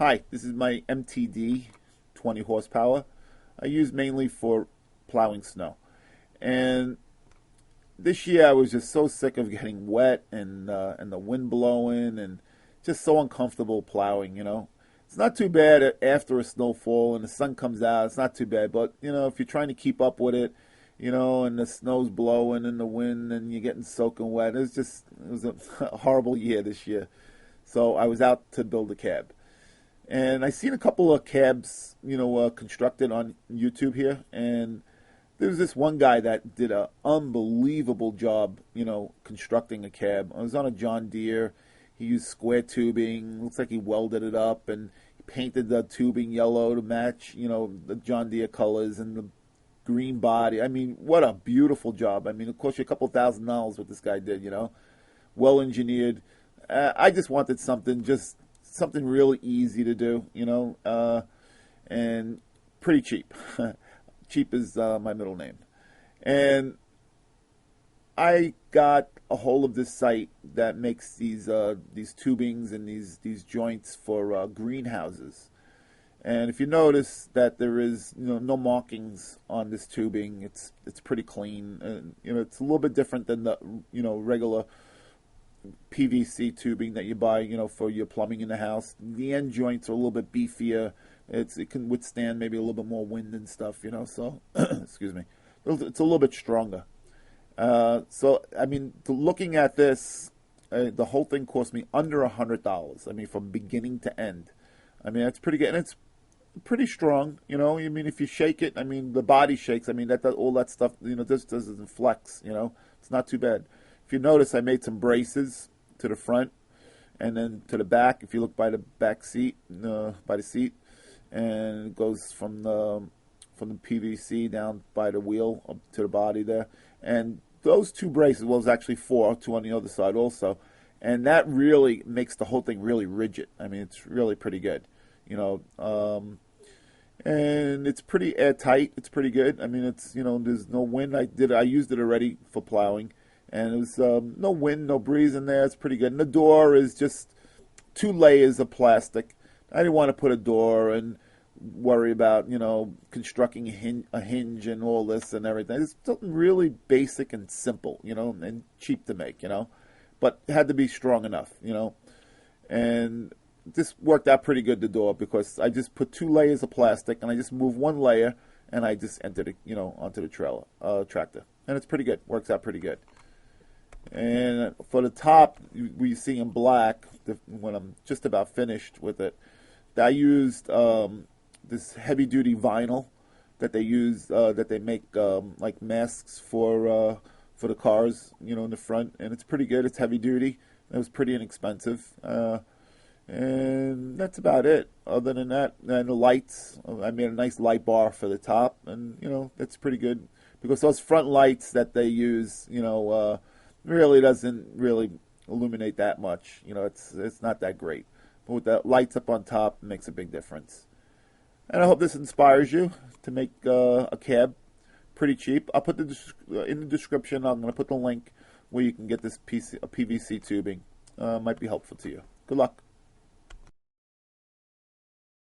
Hi, this is my MTD 20 horsepower. I use mainly for plowing snow. And this year I was just so sick of getting wet and the wind blowing and just so uncomfortable plowing. It's not too bad after a snowfall and the sun comes out. It's not too bad, but if you're trying to keep up with it, and the snow's blowing and the wind and you're getting soaking wet, it was a horrible year this year. So I was out to build a cab. And I seen a couple of cabs, constructed on YouTube here, and there was this one guy that did an unbelievable job, constructing a cab. I was on a John Deere. He used square tubing. Looks like he welded it up, and he painted the tubing yellow to match, the John Deere colors and the green body. I mean, what a beautiful job. I mean, it cost you a couple $1,000s what this guy did. Well engineered. I just wanted something really easy to do, and pretty cheap. Cheap is my middle name. And I got a hold of this site that makes these tubings and these joints for greenhouses. And if you notice that there is no markings on this tubing, it's pretty clean. And, it's a little bit different than the regular PVC tubing that you buy, for your plumbing in the house. The end joints are a little bit beefier. It can withstand maybe a little bit more wind and stuff, so, excuse me. It's a little bit stronger. So, I mean, looking at this, the whole thing cost me under $100. I mean, from beginning to end. I mean, that's pretty good. And it's pretty strong, I mean, if you shake it, I mean, the body shakes. I mean, all that stuff, this doesn't flex, It's not too bad. If you notice, I made some braces to the front and then to the back. If you look by the back seat, by the seat, and it goes from the PVC down by the wheel up to the body there. And those two braces, well, there's actually two on the other side also. And that really makes the whole thing really rigid. I mean, it's really pretty good, and it's pretty airtight. It's pretty good. I mean, it's, there's no wind. I used it already for plowing. And it was no wind, no breeze in there. It's pretty good. And the door is just 2 layers of plastic. I didn't want to put a door and worry about, constructing a hinge and all this and everything. It's something really basic and simple, and cheap to make, But it had to be strong enough, And this worked out pretty good, the door, because I just put 2 layers of plastic and I just moved 1 layer and I just entered it, onto the tractor. And it's pretty good. Works out pretty good. And for the top, we see in black, when I'm just about finished with it, I used this heavy-duty vinyl that they use, that they make like masks for the cars, in the front. And it's pretty good. It's heavy-duty. It was pretty inexpensive. And that's about it. Other than that, and the lights, I made a nice light bar for the top. And, that's pretty good. Because those front lights that they use, really doesn't really illuminate that much. It's not that great. But with the lights up on top, it makes a big difference. And I hope this inspires you to make a cab pretty cheap. I'll put in the description, I'm going to put the link where you can get this PVC tubing. Might be helpful to you. Good luck.